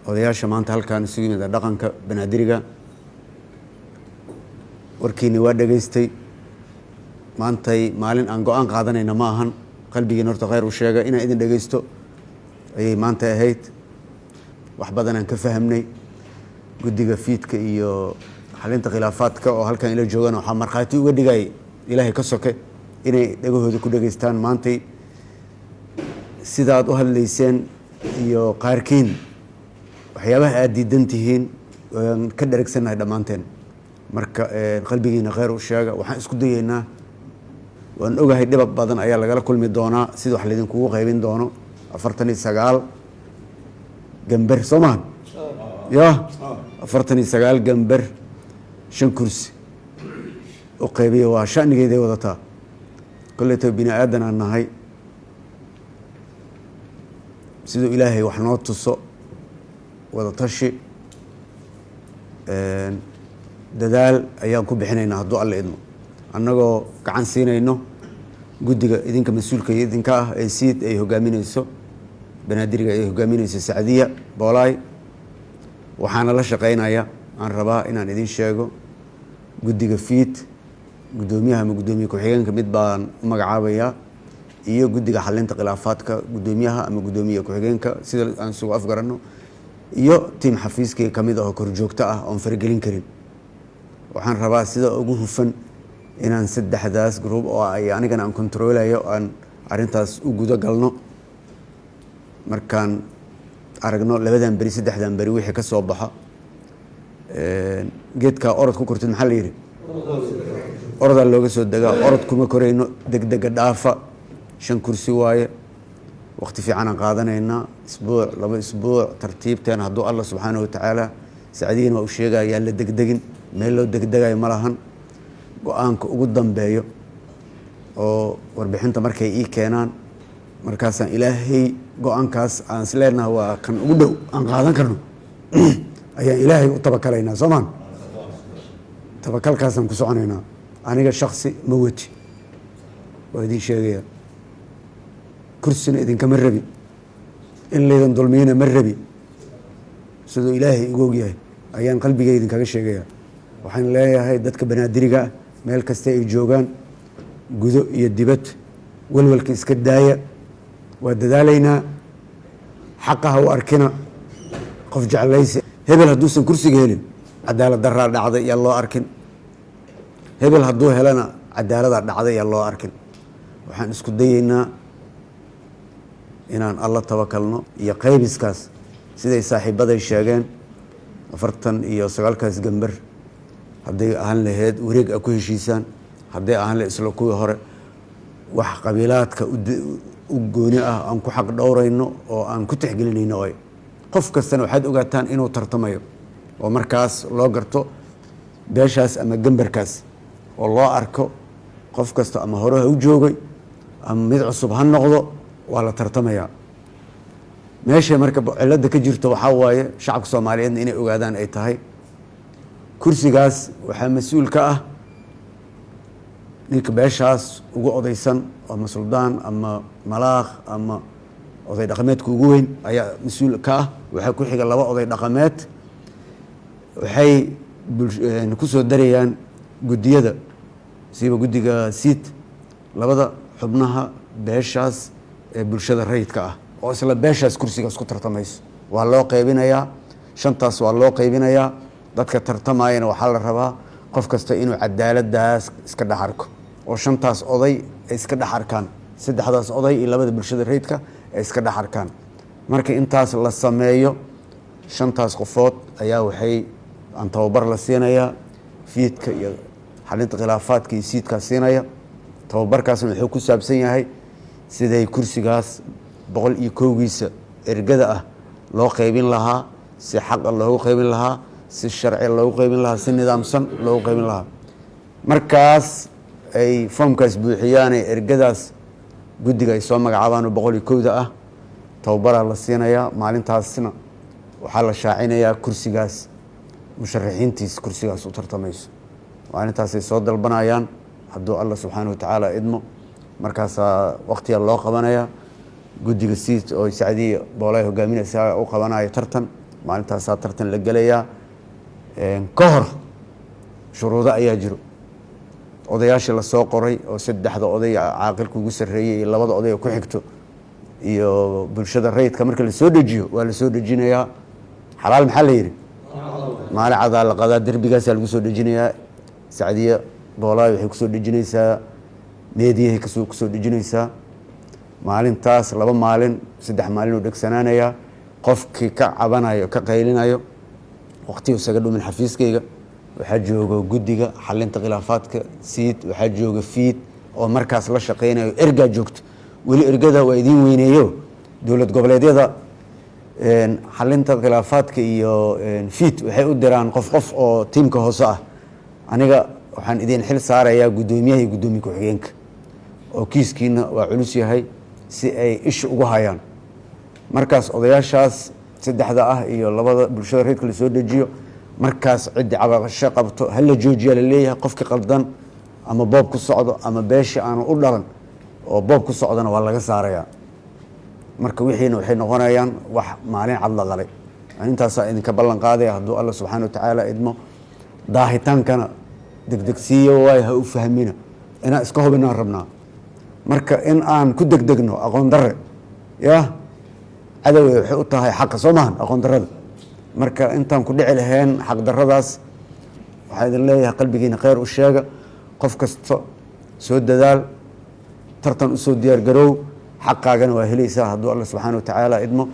odayaasha maanta halkaan isugu yimid dhaqanka banaadiriga warkiina waa dhageystay maantay maalin aan go'aan qaadanayna ma ahan qalbigiina horta khayr u sheega inaan idin dhageysto ayay maanta ahayd wax badan aan ka fahamnay guddiga fiidka iyo xalinta khilaafaadka oo halkan ila joogan waxaa markhaati uga dhigay ilaahay ka soke inay dhagahooda ku dhageystaan maantay sidaad u hadlayseen iyo qaarkiin waxyaabaha aad diidan tihiin waan ka dharagsannahay dhammaanteen marka qalbigiina khayr u sheega waxaan isku dayeynaa waan ogahay dhibab badan ayaa lagala kulmi doonaa sida wax laydinkugu qaybin doono 49 gambar soo maahan ya 49 gambar 5 kursi oo qaybiya waa shanigeeday wadataa kolleeto bini aadan aan nahay sidoo ilaahay wax noo tuso wada tashi dadaal ayaan ku bixinaynaa hadduu alle idmo annagoo gacan siinayno guddiga idinka mas-uulka iyo idinka ah ee siid ay hogaaminayso banaadiriga ay hogaaminayso Sacdiya Boolaay waxaana la shaqeynaya aan rabaa inaan idin sheego guddiga fiid gudoomiyaha ama gudoomiye ku-xigeenka mid baan u magacaabayaa iyo guddiga xalinta khilaafaadka gudoomiyaha ama gudoomiye ku-xigeenka sida aan isugu afgaranno iyo tiim xafiiskii ka mid ah oo korjoogto ah oon faragelin karin waxaan rabaa sida ugu hufan inaan saddexdaas group oo ay anigana aan controlayo aan arintaas u guda galno markaan aragno labadan bari saddexdan bari wixii ka soo baxa geedka orod ku kortid maxaa la yiri orodaa looga soo degaa orod kuma korayno degdega dhaafa 5 kursi waaye waqti fiican aan qaadanaynaa isbuuc 2 isbuuc tartiibteen hadduu Allah subxaanahu wa ta'ala Sacdiina waa u sheegaya la degdegin meel loo degdegayo ma lahan go'aanka ugu dambeeyo oo warbixinta markay ii keenaan markaasaan ilaahay go'aankaas aan isleenahay waa kan ugu dhow aan qaadan karno ayaan ilaahay u tabakalaynaa soomaan tabakalkaasaan ku soconaynaa aniga shakhsi ma wati waa idin sheegaya kursina idinkama rabi in laydan dulmiyana ma rabi sidoo ilaahay igu ogyahay ayaan qalbigay idinkaga sheegaya waxaan leeyahay dadka banaadiriga meel kasta ay joogaan gudo iyo dibad walwalka iska daaya waa dadaalaynaa xaqaha u arkina qof jeclaysi hebel hadduusan kursiga helin cadaalad daraa dhacday yaa loo arkin hebel hadduu helana cadaaladaa dhacday yaa loo arkin waxaan isku dayeynaa inaan alla tabakalno iyo qaybiskaas siday saaxiibaday sheegeen 49 gambar hadday ahaan lahayd wareeg a ku heshiisaan hadday ahaan lahayd isla kuwii hore wax qabiilaadka u gooni ah aan ku xaq dhowrayno oo aan ku tixgelinayno ay qof kastana waxaad ogaataan inuu tartamayo oo markaas loo garto beeshaas ama gambarkaas oo loo arko qof kasta ama hore ha u joogay ama mid cusub ha noqdo waa la tartamayaa meesha marka cilada ka jirto waxaa waaye shacabka Soomaaliyeed inay ogaadaan ay tahay kursigaas waxaa mas'uul ka ah ninka beeshaas ugu odaysan ama suldaan ama malaaq ama oday dhaqameedka ugu weyn ayaa mas'uul ka ah waxaa ku xiga 2 oday dhaqameed waxay ku soo darayaan guddiyada siiba guddiga siid 2 xubnaha beeshaas ee bulshada rayidka ah oo isla beeshaas kursigaas ku tartamayso waa loo qaybinayaa 5taas waa loo qaybinayaa dadka tartamayana waxaa la rabaa qof kasta inuu cadaaladaas iska dhaxarko oo 5taas oday ay iska dhaxarkaan 3daas oday iyo 2da bulshada rayidka ay iska dhaxarkaan marka intaas la sameeyo 5taas qofood ayaa waxay aan tababar la siinayaa fiidka iyo xalinta khilaafaadka iyo siidka siinaya tababarkaasna wuxuu ku saabsan yahay siday kursigaas 101giisa ergada ah loo qaybin lahaa si xaq loogu qaybin lahaa si sharci loogu qaybin lahaa si nidaamsan loogu qaybin lahaa markaas ay foomkaas buuxiyaan ergadaas guddiga ay soo magacaabaan 101da ah tababaraa la siinayaa maalintaasna waxaa la shaacinayaa kursigaas musharaxiintiis kursigaas u tartamayso maalintaasay soo dalbanayaan hadduu Allah subxaanahu wa ta'ala idmo markaasaa waqtiga loo qabanayaa guddiga siid oo Sacdiya Boolaay hogaaminaysa u qabanaya tartan maalintaasaa tartan la gelayaa ka hor shuruudo ayaa jiro odayaashii lasoo qoray oo 3 oday caaqilka ugu sarreeyey iyo 2 oday oo ku xigto iyo bulshada rayidka marka la soo dejiyo waa la soo dejinayaa xalaal maxaa la yidhi maalin cadaa la qadaa derbigaasaa lagu soo dejinayaa sacdiya boolaay waxay kusoo dejinaysaa meediyahay kusoo dejinaysaa maalintaas 2 maalin 3 maalin uu dhegsanaanayaa qofkii ka cabanayo ka qaylinayo waqtiga isaga dhumin xafiiskayga waxaa jooga guddiga xalinta khilaafaadka siid waxaa jooga fiid oo markaas la shaqaynayo ergaa joogto weli ergada waa idiin weyneeyo dowlad goboleedyada xalinta khilaafaadka iyo fiid waxay u diraan qof oo tiimka hoose ah aniga waxaan idin xil saarayaa guddoomiyaha iyo guddoomiye ku-xigeenka oo kiiskiina waa culus yahay si ay isha ugu hayaan markaas odayaashaas 3 iyo 2 bulshada reedka la soo dejiyo markaas ciddi cabasho qabto hal la joojiya la leeyahay qofkii qaldan ama boob ku socdo ama beeshi aanu u dhalan oo boob ku socdana waa laga saarayaa marka wixiina waxay noqonayaan wax maalin cad la qalay intaasaa idinka ballan qaadaya hadduu alla subxaana watacaala idmo daahitaankana degdegsiiyo waay ha u fahmina inaan iska hubinaan rabnaa marka in aan ku degdegno aqoon darre ya cadowey waxay u tahay xaqa soo maahan aqoon darrada marka intaan ku dhici lahayn xaq darradaas waxaa idin leeyahay qalbigiina khayr u sheega qof kasta soo dadaal tartan usoo diyaar garoow xaqaagana waa helaysaa hadduu alla subxaana watacaala idmo